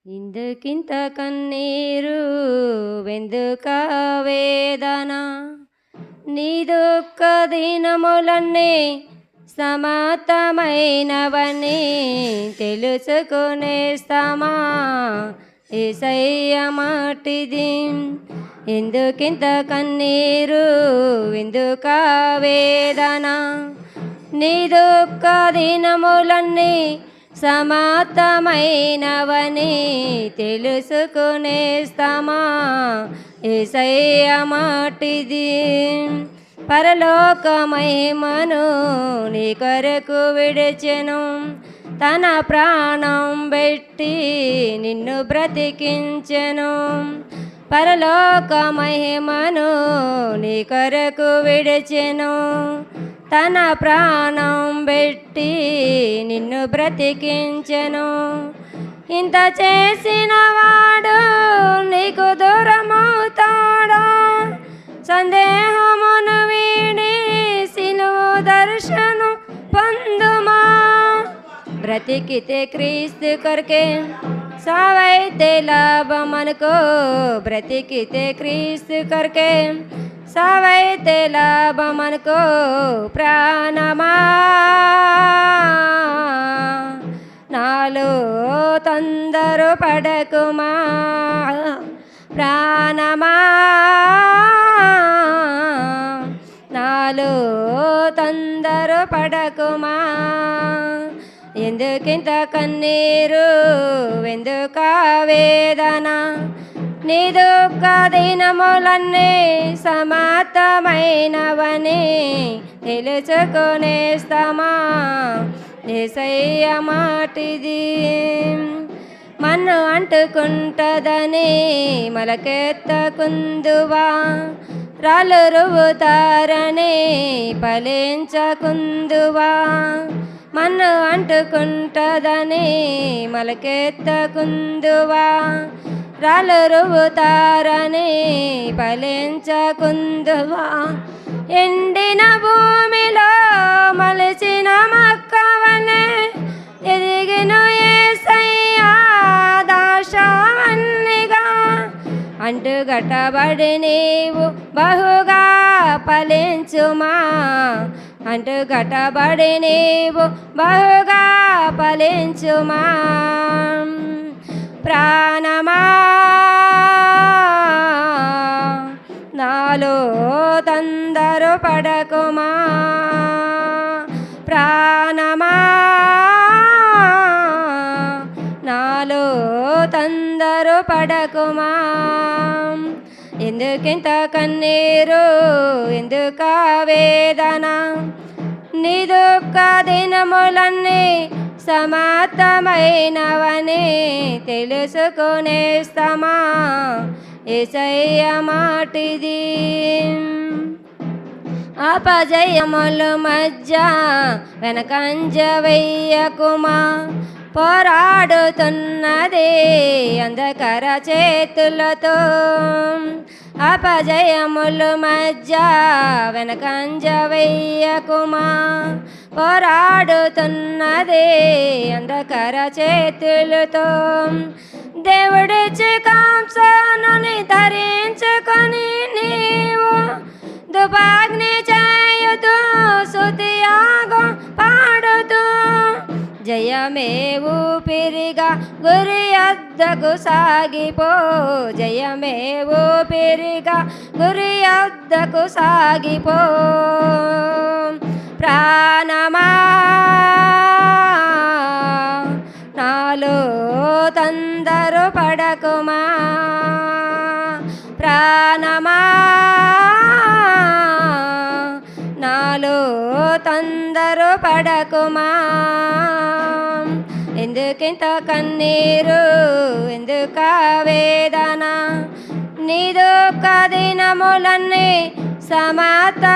ఇందుకింత కన్నీరు వెందుక వేదన నీ దుఃఖ దినములన్నీ సమాప్తమైనవని తెలుసుకునేస్తామా యేసయ్య మాటిది. ఎందుకింత కన్నీరు ఎందుక వేదన నీ దుఃఖ దినములన్నీ సమాప్తమైనవని తెలుసుకునేస్తామా యేసయ్య మాటిది. పరలోక మహిమను నీ కొరకు విడిచెను, తన ప్రాణం పెట్టి నిన్ను బ్రతికించెను. పరలోక మహిమను నీ కొరకు విడిచెను, తన ప్రాణం పెట్టి నిన్ను బ్రతికించెను. ఇంత చేసిన వాడు నీకు దూరమవుతాడా? సందేహమును వీడి సిలువ దర్శనం పొందుమా. బ్రతికితే క్రీస్తు కొరకే, సావైతే లాభమనుకో. బ్రతికితే క్రీస్తు కొరకే, సావైతే లాభమనుకో. ప్రాణమా నాలో తొందర పడకుమా, ప్రాణమా నాలో తొందర పడకుమా. ఎందుకింత కన్నీరు ఎందుక వేదన నీ దుఃఖ దినములన్నీ సమాప్తమైనవని తెలుసుకునేస్తామా యేసయ్య మాటిది. మన్ను అంటుకుంటదని మొలకెత్తకుందువా, రాళ్ళు రువ్వుతారని ఫలించకుందువా. మన్ను అంటుకుంటదని మొలకెత్తకుందువా, రాళ్ళు రువ్వుతారని ఫలించకుందువా. ఎండిన భూమిలో మలిచిన మొక్కవలె ఎదిగిను యేసయ్యా దాశవల్లిగా. అంటుగట్టబడి నీవు బహుగా ఫలించుమా, అంటుగట్టబడి నీవు బహుగా ఫలించుమా. ప్రాణమా నాలో తొందర పడకుమా, ప్రాణమా నాలో తొందర పడకుమా. ఎందుకింత కన్నీరు ఎందుక వేదన నీ దుఃఖ దినములన్నీ సమాప్తమైనవని తెలుసుకునేస్తామా యేసయ్య మాటిది. అపజయముల మధ్య వెనకంజ వెయ్యకుమా, పోరాడుతున్నది అంధకార చేతులతో. అపజయముల మధ్య వెనకంజ వెయ్యకుమా, పోరాడుతున్నది అంధకార చేతులతో. దేవుడిచ్చి కాంసను ధరించుకొని నీవు దుపాగ్ని చేయుతూ స్తుతియాగం పాడుతూ. జయమే ఊపిరిగా గురి యొద్దకు సాగిపో, జయమే ఊపిరిగా గురి యొద్దకు సాగిపో. ప్రాణమా నాలో తొందర పడకుమా, ప్రాణమా నాలో తొందర పడకుమా. ఎందుకింత కన్నీరు ఎందుక వేదన నీ దుఃఖ దినములన్నీ సమాప్తమైనవని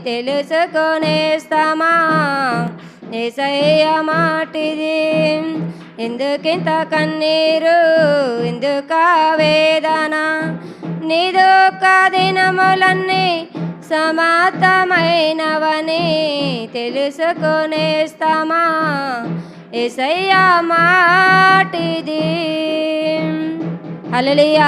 తెలుసుకునేస్తామా యేసయ్య మాటిది. ఎందుకింత కన్నీరు ఎందుక వేదన నీ దుఃఖ దినములన్నీ సమాప్తమైనవని తెలుసుకునేస్తామా యేసయ్య మాటిది. హల్లెలూయా.